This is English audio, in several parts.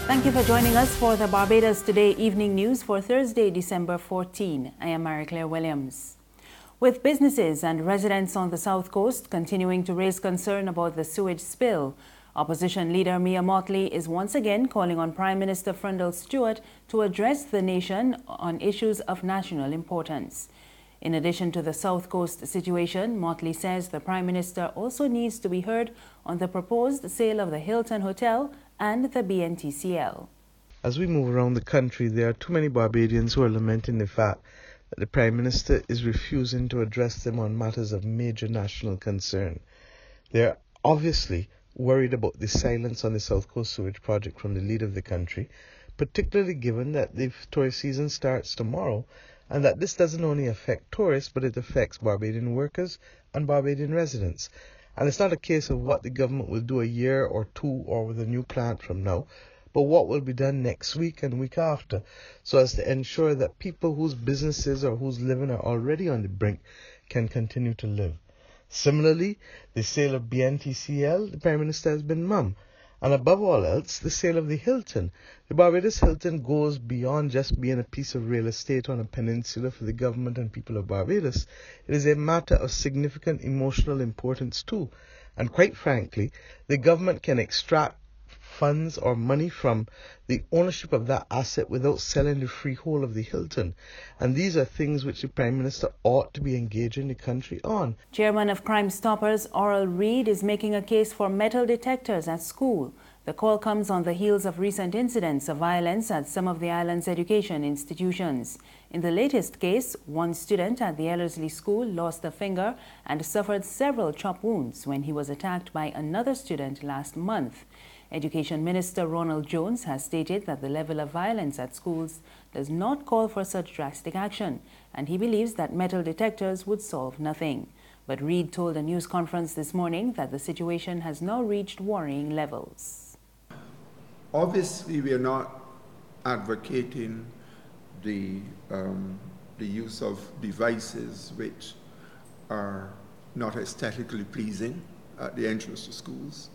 Thank you for joining us for the Barbados Today evening news for Thursday, December 14. I am Mary Claire Williams. With businesses and residents on the South Coast continuing to raise concern about the sewage spill, opposition leader Mia Mottley is once again calling on Prime Minister Freundel Stuart to address the nation on issues of national importance. In addition to the South Coast situation, Mottley says the Prime Minister also needs to be heard on the proposed sale of the Hilton Hotel and the BNTCL. As we move around the country, there are too many Barbadians who are lamenting the fact that the Prime Minister is refusing to address them on matters of major national concern. They are obviously worried about the silence on the South Coast sewage project from the leader of the country, particularly given that the tourist season starts tomorrow and that this doesn't only affect tourists, but it affects Barbadian workers and Barbadian residents. And it's not a case of what the government will do a year or two or with a new plant from now, but what will be done next week and week after, so as to ensure that people whose businesses or whose living are already on the brink can continue to live. Similarly, the sale of BNTCL, the Prime Minister has been mum. And above all else, the sale of the Hilton. The Barbados Hilton goes beyond just being a piece of real estate on a peninsula for the government and people of Barbados. It is a matter of significant emotional importance too. And quite frankly, the government can extract funds or money from the ownership of that asset without selling the freehold of the Hilton. And these are things which the Prime Minister ought to be engaging the country on. Chairman of Crime Stoppers, Oral Reid, is making a case for metal detectors at school. The call comes on the heels of recent incidents of violence at some of the island's education institutions. In the latest case, one student at the Ellerslie School lost a finger and suffered several chop wounds when he was attacked by another student last month. Education Minister Ronald Jones has stated that the level of violence at schools does not call for such drastic action, and he believes that metal detectors would solve nothing. But Reid told a news conference this morning that the situation has now reached worrying levels. Obviously, we are not advocating the use of devices which are not aesthetically pleasing at the entrance to schools.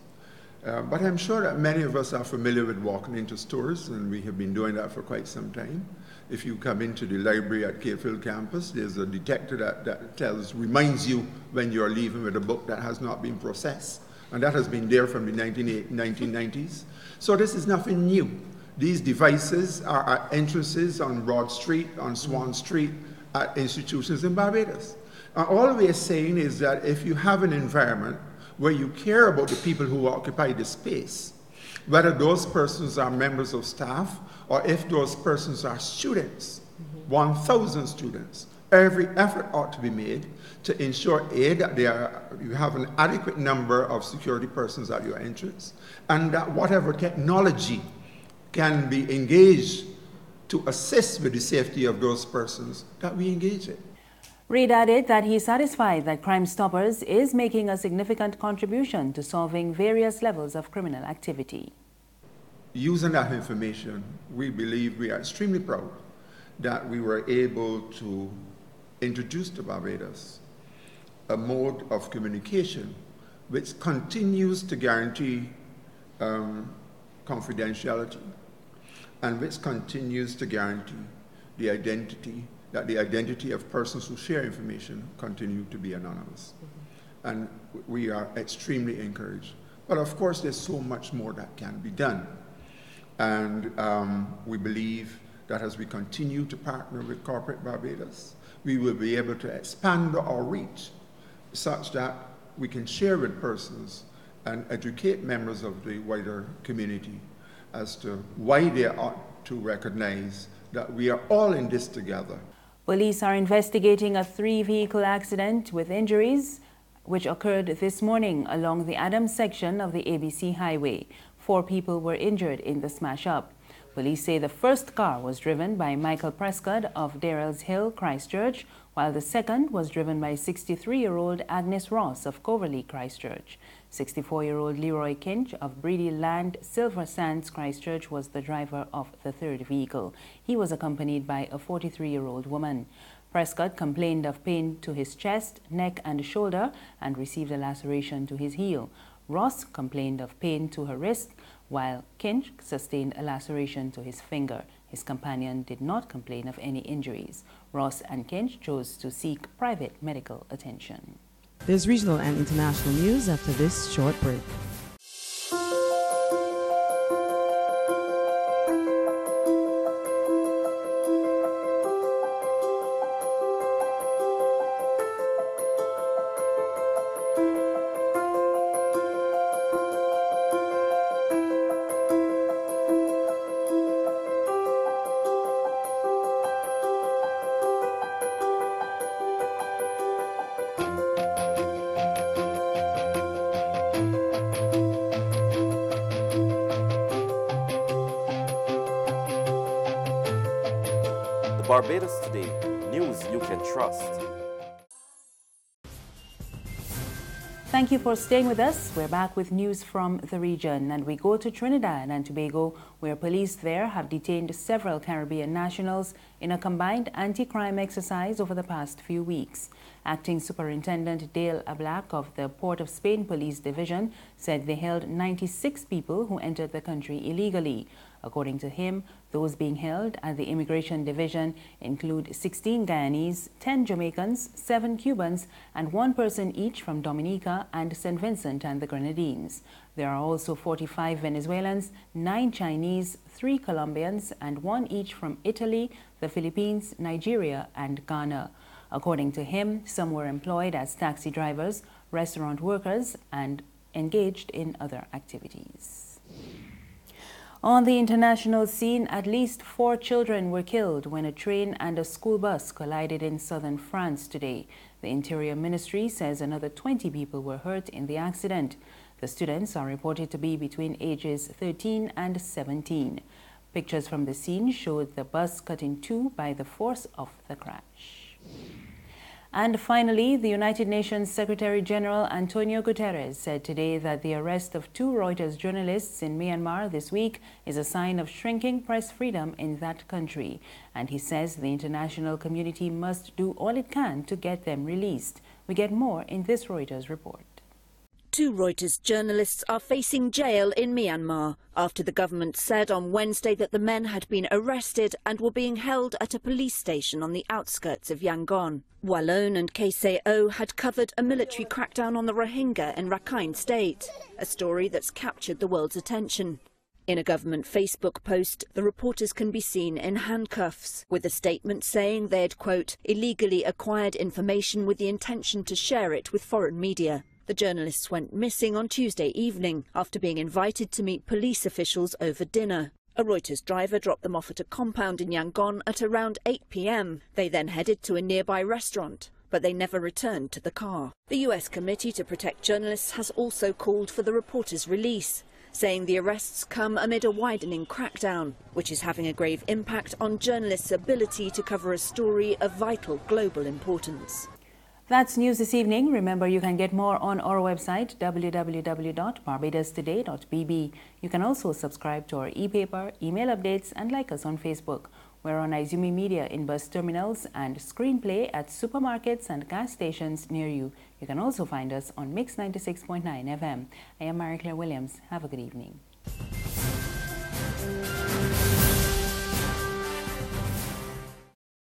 But I'm sure that many of us are familiar with walking into stores, and we have been doing that for quite some time. If you come into the library at Capefield campus, there's a detector that reminds you when you're leaving with a book that has not been processed. And that has been there from the 1990s. So this is nothing new. These devices are at entrances on Broad Street, on Swan Street, at institutions in Barbados. All we are saying is that if you have an environment where you care about the people who occupy the space, whether those persons are members of staff or if those persons are students, 1,000 students, every effort ought to be made to ensure, A, that you have an adequate number of security persons at your entrance, and that whatever technology can be engaged to assist with the safety of those persons, that we engage it. Reid added that he is satisfied that Crime Stoppers is making a significant contribution to solving various levels of criminal activity. Using that information, we believe we are extremely proud that we were able to introduce to Barbados a mode of communication which continues to guarantee confidentiality and which continues to guarantee the identity of persons who share information continue to be anonymous. And we are extremely encouraged. But of course, there's so much more that can be done. And we believe that as we continue to partner with Corporate Barbados, we will be able to expand our reach such that we can share with persons and educate members of the wider community as to why they ought to recognize that we are all in this together. Police are investigating a 3-vehicle accident with injuries which occurred this morning along the Adams section of the ABC Highway. 4 people were injured in the smash-up. Police say the first car was driven by Michael Prescott of Darrells Hill, Christchurch, while the second was driven by 63-year-old Agnes Ross of Coverley, Christchurch. 64-year-old Leroy Kinch of Breedy Land, Silver Sands, Christchurch was the driver of the third vehicle. He was accompanied by a 43-year-old woman. Prescott complained of pain to his chest, neck and shoulder and received a laceration to his heel. Ross complained of pain to her wrist, while Kinch sustained a laceration to his finger. His companion did not complain of any injuries. Ross and Kinch chose to seek private medical attention. There's regional and international news after this short break. Barbados Today, news you can trust. Thank you for staying with us. We're back with news from the region, and we go to Trinidad and Tobago, where police there have detained several Caribbean nationals in a combined anti-crime exercise over the past few weeks. Acting Superintendent Dale Ablack of the Port of Spain Police Division said they held 96 people who entered the country illegally. According to him, those being held at the Immigration Division include 16 Guyanese, 10 Jamaicans, 7 Cubans, and 1 person each from Dominica and St. Vincent and the Grenadines. There are also 45 Venezuelans, 9 Chinese, 3 Colombians, and 1 each from Italy, the Philippines, Nigeria, and Ghana. According to him, some were employed as taxi drivers, restaurant workers, and engaged in other activities. On the international scene, at least 4 children were killed when a train and a school bus collided in southern France today. The Interior Ministry says another 20 people were hurt in the accident. The students are reported to be between ages 13 and 17. Pictures from the scene showed the bus cut in two by the force of the crash. And finally, the United Nations Secretary General Antonio Guterres said today that the arrest of 2 Reuters journalists in Myanmar this week is a sign of shrinking press freedom in that country. And he says the international community must do all it can to get them released. We get more in this Reuters report. 2 Reuters journalists are facing jail in Myanmar after the government said on Wednesday that the men had been arrested and were being held at a police station on the outskirts of Yangon. Wallone and KCO had covered a military crackdown on the Rohingya in Rakhine State, a story that's captured the world's attention. In a government Facebook post, the reporters can be seen in handcuffs, with a statement saying they'd, quote, illegally acquired information with the intention to share it with foreign media. The journalists went missing on Tuesday evening after being invited to meet police officials over dinner. A Reuters driver dropped them off at a compound in Yangon at around 8 p.m. They then headed to a nearby restaurant, but they never returned to the car. The US Committee to Protect Journalists has also called for the reporters' release, saying the arrests come amid a widening crackdown, which is having a grave impact on journalists' ability to cover a story of vital global importance. That's news this evening. Remember, you can get more on our website, www.barbadostoday.bb. You can also subscribe to our e-paper, email updates, and like us on Facebook. We're on Izumi Media in bus terminals and Screenplay at supermarkets and gas stations near you. You can also find us on Mix 96.9 FM. I am Mary Claire Williams. Have a good evening.